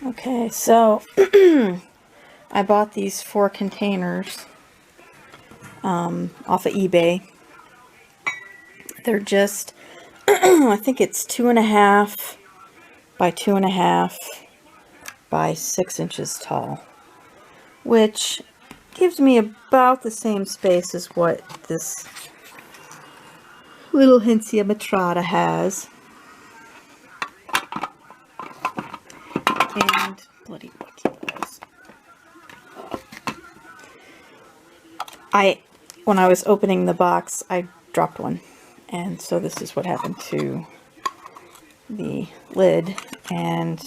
Okay, so I bought these 4 containers off of eBay. They're just, I think it's 2.5 by 2.5 by 6 inches tall, which gives me about the same space as what this little Hentzia mitrata has. And bloody what's those? When I was opening the box, I dropped one, and so this is what happened to the lid. And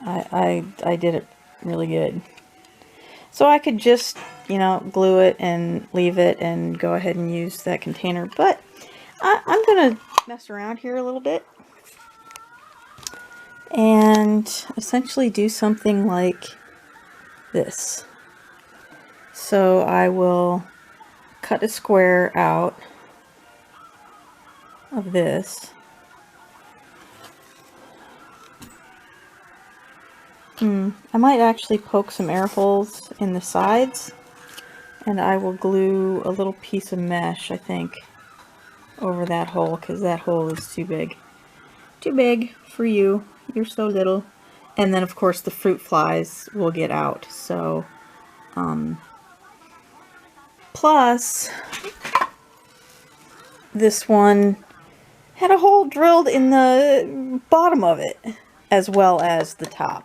I did it really good. So I could just, you know, glue it and leave it and go ahead and use that container, but I'm gonna mess around here a little bit and essentially do something like this. So I will cut a square out of this. I might actually poke some air holes in the sides, and I will glue a little piece of mesh, I think, over that hole, because that hole is too big. Too big for you. You're so little. And then, of course, the fruit flies will get out. So, plus, this one had a hole drilled in the bottom of it, as well as the top.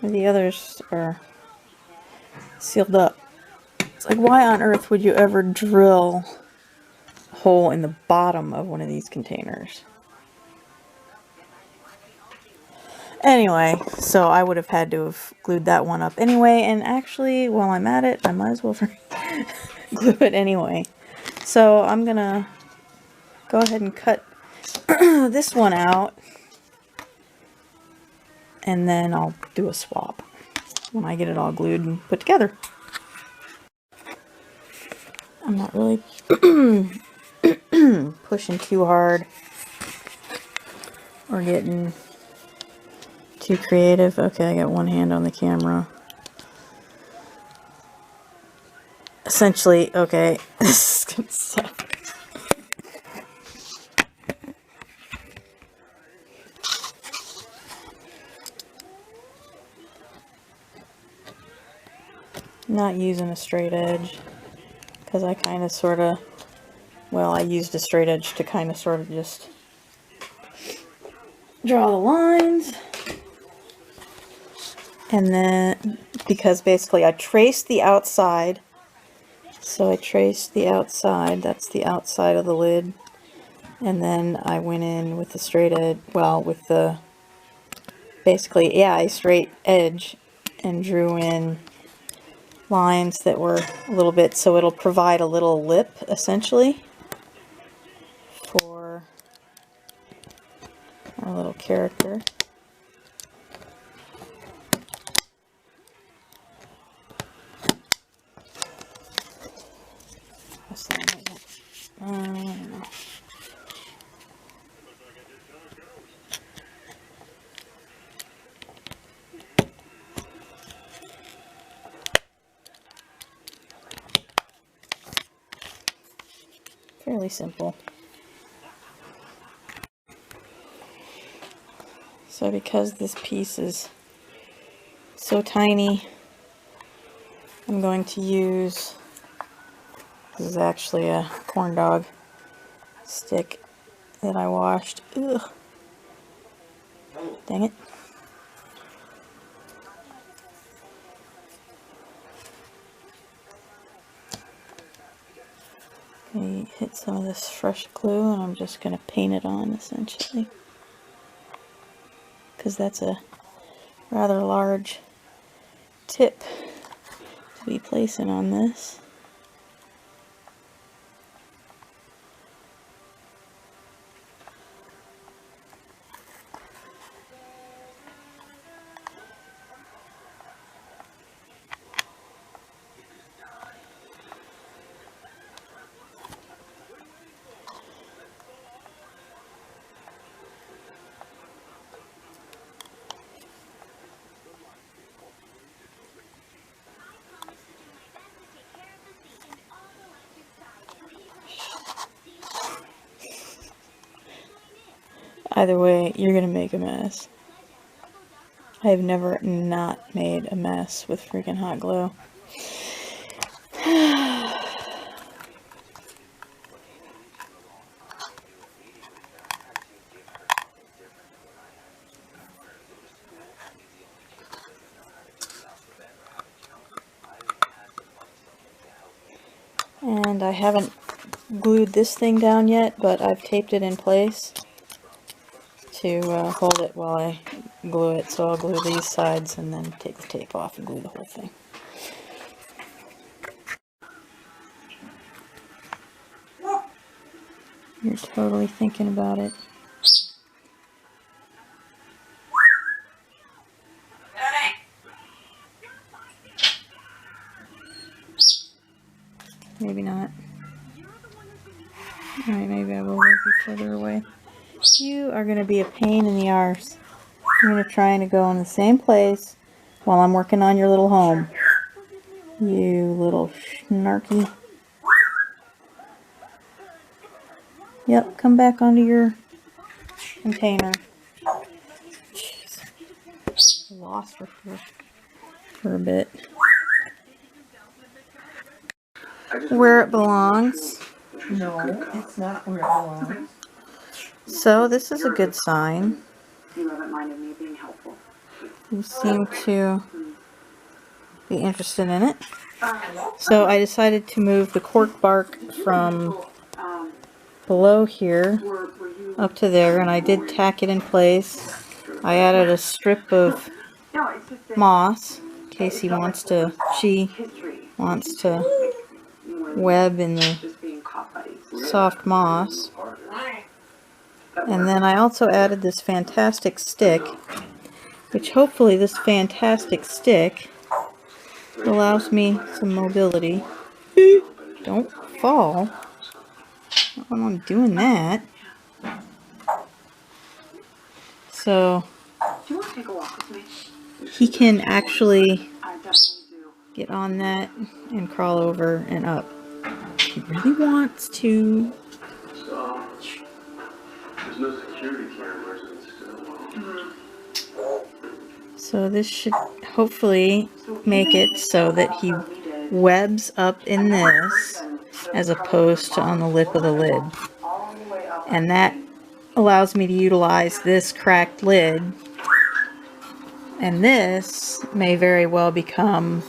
The others are sealed up. It's like, why on earth would you ever drill a hole in the bottom of one of these containers? Anyway, so I would have had to have glued that one up anyway, and actually, while I'm at it, I might as well glue it anyway. So I'm gonna go ahead and cut this one out, and then I'll do a swap when I get it all glued and put together. I'm not really pushing too hard or getting too creative. Okay, I got one hand on the camera. Essentially, okay, this is gonna suck. Not using a straight edge, because I kind of sort of, well, I used a straight edge to kind of sort of just draw the lines. And then, because basically I traced the outside, so I traced the outside, that's the outside of the lid, and then I went in with the straight edge, well, with the, basically, yeah, a straight edge, and drew in lines that were a little bit, so it'll provide a little lip, essentially, for our little character. I don't know. Fairly simple. So because this piece is so tiny, I'm going to use, this is actually a corn dog stick that I washed. Ugh. Dang it. I hit some of this fresh glue, and I'm just going to paint it on, essentially, because that's a rather large tip to be placing on this. Either way, you're gonna make a mess. I have never not made a mess with freaking hot glue. And I haven't glued this thing down yet, but I've taped it in place to hold it while I glue it. So I'll glue these sides and then take the tape off and glue the whole thing. You're totally thinking about it. Maybe not. Alright, maybe I will move you further away. You are going to be a pain in the arse. You're going to try and go in the same place while I'm working on your little home. You little snarky. Yep, come back onto your container. Jeez. I lost her for a bit. Where it belongs. No, it's not where it belongs. So this is a good sign. You haven't minded me being helpful. You seem to be interested in it. So I decided to move the cork bark from below here up to there, and I did tack it in place. I added a strip of moss in case she wants to web in the soft moss. And then I also added this fantastic stick, which hopefully this fantastic stick allows me some mobility. Don't fall. Not when I'm doing that. So he can actually get on that and crawl over and up. He really wants to. So, there's no security cameras and still. So this should hopefully make it so that he webs up in this as opposed to on the lip of the lid. And that allows me to utilize this cracked lid. And this may very well become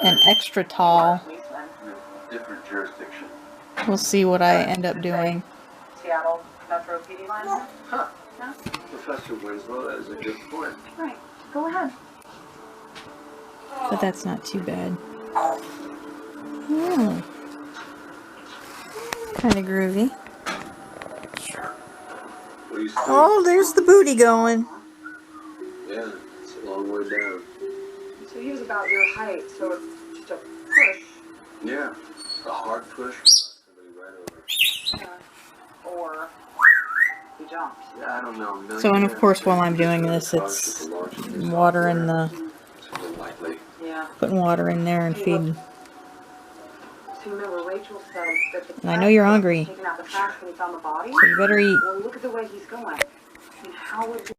an extra tall. Different jurisdiction. We'll see what I end up doing. Seattle Metro PD line? Huh. No? Professor Winslow, that is a good point. Right. Go ahead. But that's not too bad. Oh. Kind of groovy. What do you say? Oh, there's the booty going. Yeah, it's a long way down. So he was about your height, so it's just a push. Yeah, a hard push somebody right over. Or he jumps. Yeah, I don't know. So, and of course, while I'm doing this, it's water in the, Yeah. putting water in there and feeding. So remember, Rachel said that the And I know you're hungry, taken out the trash when he found the body. so you better eat. Well, look at the way he's going. I mean, how would